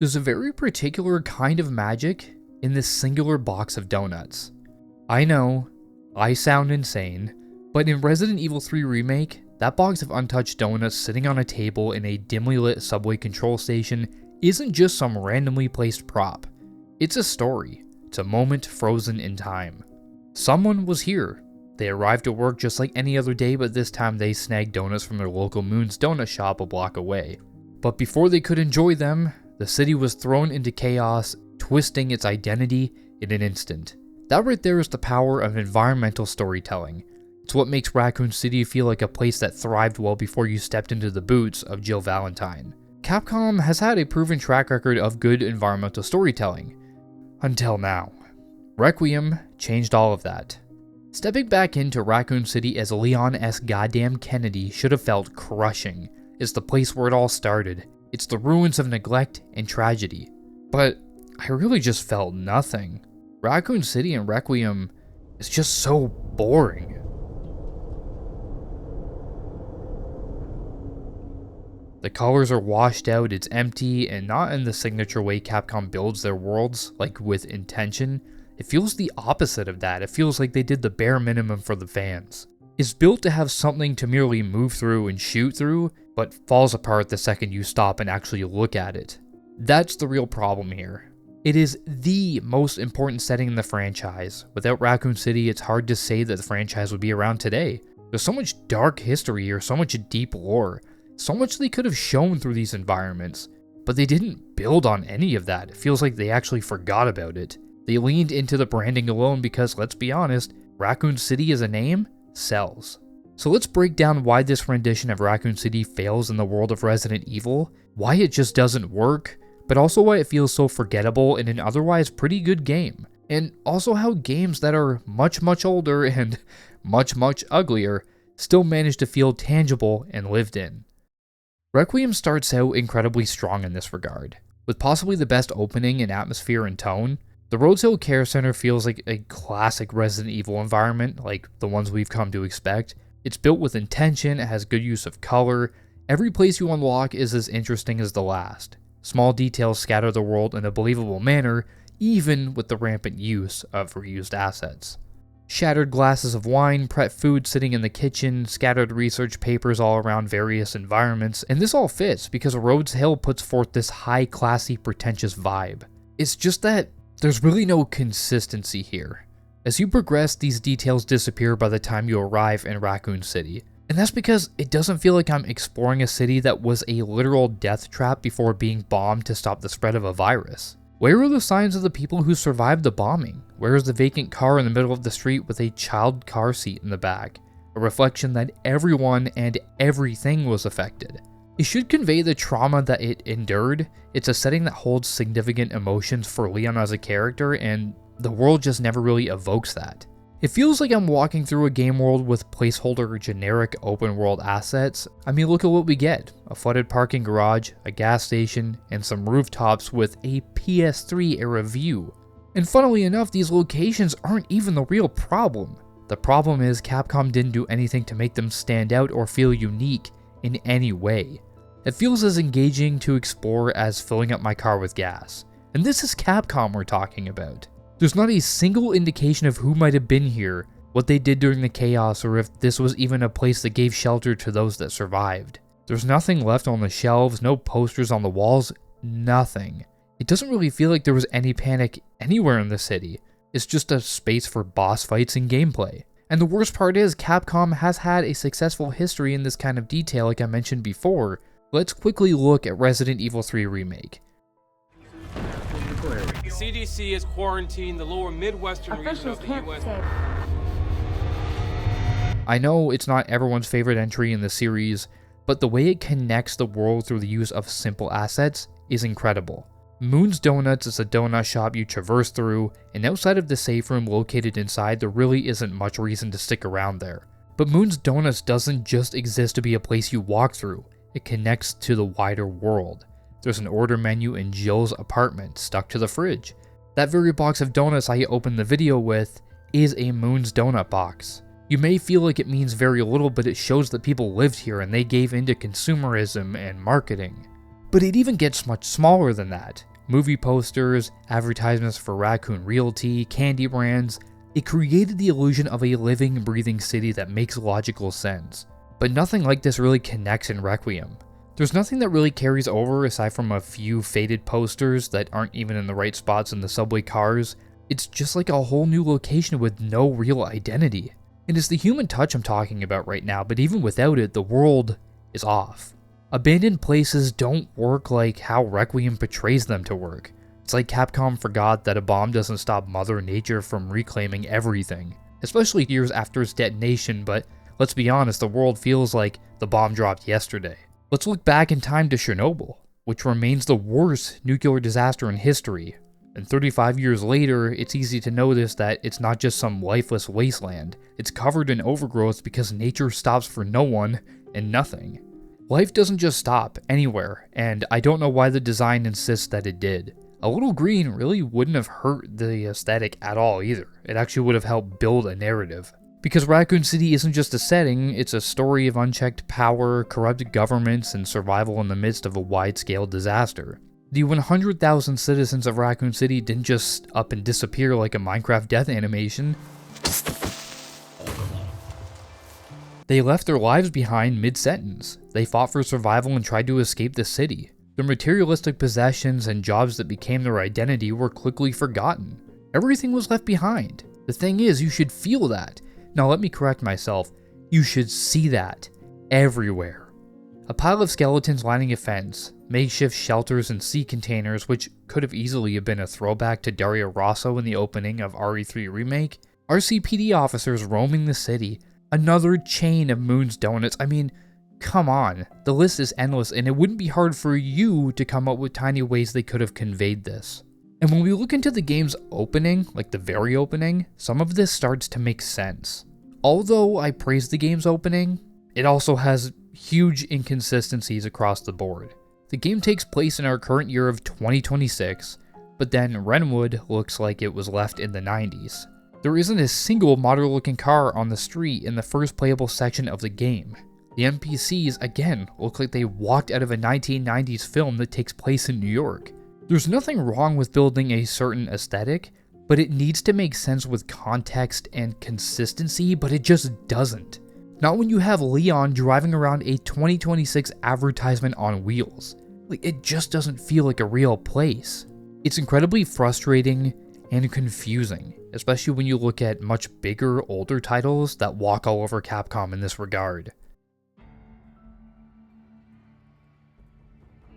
There's a very particular kind of magic in this singular box of donuts. I know, I sound insane, but in Resident Evil 3 Remake, that box of untouched donuts sitting on a table in a dimly lit subway control station isn't just some randomly placed prop. It's a story. It's a moment frozen in time. Someone was here. They arrived at work just like any other day, but this time they snagged donuts from their local Moon's Donut shop a block away. But before they could enjoy them, the city was thrown into chaos, twisting its identity in an instant. That right there is the power of environmental storytelling. It's what makes Raccoon City feel like a place that thrived well before you stepped into the boots of Jill Valentine. Capcom has had a proven track record of good environmental storytelling. Until now. Requiem changed all of that. Stepping back into Raccoon City as Leon S. Goddamn Kennedy should have felt crushing. It's the place where it all started. It's the ruins of neglect and tragedy. But I really just felt nothing. Raccoon City and Requiem is just so boring. The colors are washed out, it's empty, and not in the signature way Capcom builds their worlds, like with intention. It feels the opposite of that. It feels like they did the bare minimum for the fans. It's built to have something to merely move through and shoot through, but falls apart the second you stop and actually look at it. That's the real problem here. It is the most important setting in the franchise. Without Raccoon City, it's hard to say that the franchise would be around today. There's so much dark history here, so much deep lore. So much they could have shown through these environments, but they didn't build on any of that. It feels like they actually forgot about it. They leaned into the branding alone because, let's be honest, Raccoon City as a name sells. So let's break down why this rendition of Raccoon City fails in the world of Resident Evil, why it just doesn't work, but also why it feels so forgettable in an otherwise pretty good game, and also how games that are much older and much uglier still manage to feel tangible and lived in. Requiem starts out incredibly strong in this regard. With possibly the best opening in atmosphere and tone, the Rhodes Hill Care Center feels like a classic Resident Evil environment, like the ones we've come to expect. It's built with intention, it has good use of color, every place you unlock is as interesting as the last. Small details scatter the world in a believable manner, even with the rampant use of reused assets. Shattered glasses of wine, prep food sitting in the kitchen, scattered research papers all around various environments, and this all fits because Rhodes Hill puts forth this high, classy, pretentious vibe. It's just that there's really no consistency here. As you progress, these details disappear by the time you arrive in Raccoon City. And that's because it doesn't feel like I'm exploring a city that was a literal death trap before being bombed to stop the spread of a virus. Where are the signs of the people who survived the bombing? Where is the vacant car in the middle of the street with a child car seat in the back? A reflection that everyone and everything was affected. It should convey the trauma that it endured. It's a setting that holds significant emotions for Leon as a character, and the world just never really evokes that. It feels like I'm walking through a game world with placeholder generic open world assets. I mean, look at what we get. A flooded parking garage, a gas station, and some rooftops with a PS3 era view. And funnily enough, these locations aren't even the real problem. The problem is Capcom didn't do anything to make them stand out or feel unique in any way. It feels as engaging to explore as filling up my car with gas. And this is Capcom we're talking about. There's not a single indication of who might have been here, what they did during the chaos, or if this was even a place that gave shelter to those that survived. There's nothing left on the shelves, no posters on the walls, nothing. It doesn't really feel like there was any panic anywhere in the city. It's just a space for boss fights and gameplay. And the worst part is, Capcom has had a successful history in this kind of detail like I mentioned before. Let's quickly look at Resident Evil 3 Remake. CDC has quarantined the lower Midwestern region of the U.S. I know it's not everyone's favorite entry in the series, but the way it connects the world through the use of simple assets is incredible. Moon's Donuts is a donut shop you traverse through, and outside of the safe room located inside, there really isn't much reason to stick around there. But Moon's Donuts doesn't just exist to be a place you walk through, it connects to the wider world. There's an order menu in Jill's apartment stuck to the fridge. That very box of donuts I opened the video with is a Moon's Donut box. You may feel like it means very little, but it shows that people lived here and they gave into consumerism and marketing. But it even gets much smaller than that. movie posters, advertisements for Raccoon Realty, candy brands. It created the illusion of a living, breathing city that makes logical sense. But nothing like this really connects in Requiem. There's nothing that really carries over aside from a few faded posters that aren't even in the right spots in the subway cars. It's just like a whole new location with no real identity. And it's the human touch I'm talking about right now, but even without it, the world is off. Abandoned places don't work like how Requiem portrays them to work. It's like Capcom forgot that a bomb doesn't stop Mother Nature from reclaiming everything, especially years after its detonation, but let's be honest, the world feels like the bomb dropped yesterday. Let's look back in time to Chernobyl, which remains the worst nuclear disaster in history. And 35 years later, it's easy to notice that it's not just some lifeless wasteland. It's covered in overgrowth because nature stops for no one and nothing. Life doesn't just stop anywhere, and I don't know why the design insists that it did. A little green really wouldn't have hurt the aesthetic at all either. It actually would have helped build a narrative. Because Raccoon City isn't just a setting, it's a story of unchecked power, corrupted governments, and survival in the midst of a wide-scale disaster. The 100,000 citizens of Raccoon City didn't just up and disappear like a Minecraft death animation. They left their lives behind mid-sentence. They fought for survival and tried to escape the city. Their materialistic possessions and jobs that became their identity were quickly forgotten. Everything was left behind. The thing is, you should feel that. Now let me correct myself. You should see that everywhere. A pile of skeletons lining a fence, makeshift shelters and sea containers, which could have easily been a throwback to Dario Rosso in the opening of RE3 Remake, RCPD officers roaming the city, another chain of Moon's Donuts. I mean, come on, the list is endless, and it wouldn't be hard for you to come up with tiny ways they could have conveyed this. And when we look into the game's opening, like the very opening, some of this starts to make sense. Although I praise the game's opening, it also has huge inconsistencies across the board. The game takes place in our current year of 2026, but then Renwood looks like it was left in the 90s. There isn't a single modern looking car on the street in the first playable section of the game. The NPCs, again, look like they walked out of a 1990s film that takes place in New York. There's nothing wrong with building a certain aesthetic, but it needs to make sense with context and consistency, but it just doesn't. Not when you have Leon driving around a 2026 advertisement on wheels. Like, it just doesn't feel like a real place. It's incredibly frustrating and confusing, especially when you look at much bigger, older titles that walk all over Capcom in this regard.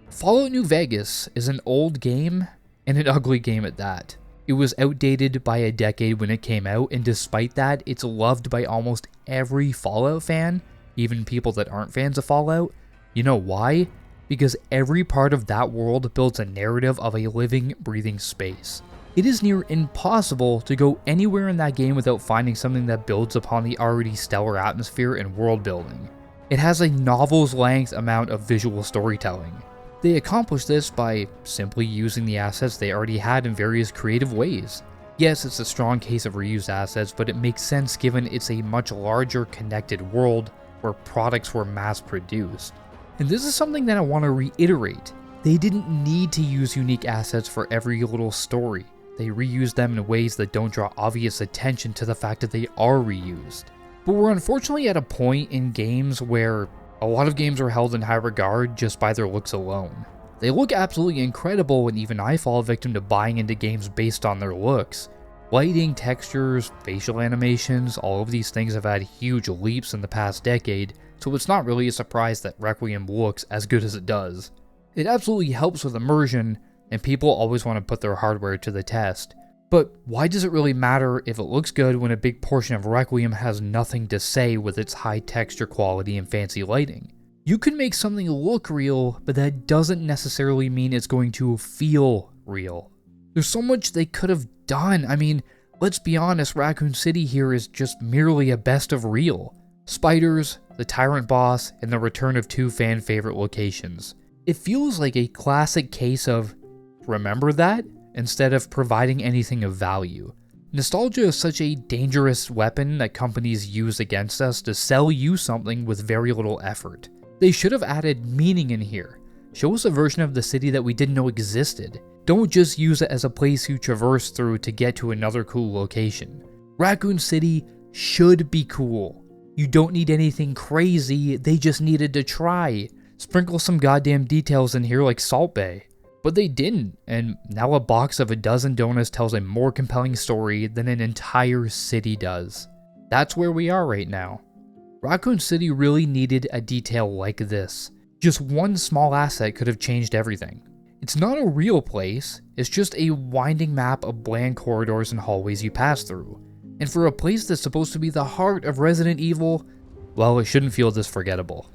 Fallout New Vegas is an old game, and an ugly game at that. It was outdated by a decade when it came out, and despite that, it's loved by almost every Fallout fan, even people that aren't fans of Fallout. You know why? Because every part of that world builds a narrative of a living, breathing space. It is near impossible to go anywhere in that game without finding something that builds upon the already stellar atmosphere and world building. It has a novel's length amount of visual storytelling. They accomplish this by simply using the assets they already had in various creative ways. Yes, it's a strong case of reused assets, but it makes sense given it's a much larger connected world where products were mass-produced. And this is something that I want to reiterate. They didn't need to use unique assets for every little story. They reused them in ways that don't draw obvious attention to the fact that they are reused. But we're unfortunately at a point in games where a lot of games are held in high regard just by their looks alone. They look absolutely incredible, and even I fall victim to buying into games based on their looks. Lighting, textures, facial animations, all of these things have had huge leaps in the past decade, so it's not really a surprise that Requiem looks as good as it does. It absolutely helps with immersion, and people always want to put their hardware to the test. But why does it really matter if it looks good when a big portion of Requiem has nothing to say with its high texture quality and fancy lighting? You can make something look real, but that doesn't necessarily mean it's going to feel real. There's so much they could have done. I mean, let's be honest, Raccoon City here is just merely a best of real. Spiders, the Tyrant Boss, and the return of two fan favorite locations. It feels like a classic case of remember that, instead of providing anything of value. Nostalgia is such a dangerous weapon that companies use against us to sell you something with very little effort. They should have added meaning in here. Show us a version of the city that we didn't know existed. Don't just use it as a place you traverse through to get to another cool location. Raccoon City should be cool. You don't need anything crazy, they just needed to try. Sprinkle some goddamn details in here like Salt Bay. But they didn't, and now a box of a dozen donuts tells a more compelling story than an entire city does. That's where we are right now. Raccoon City really needed a detail like this. Just one small asset could have changed everything. It's not a real place, it's just a winding map of bland corridors and hallways you pass through. And for a place that's supposed to be the heart of Resident Evil, well, it shouldn't feel this forgettable.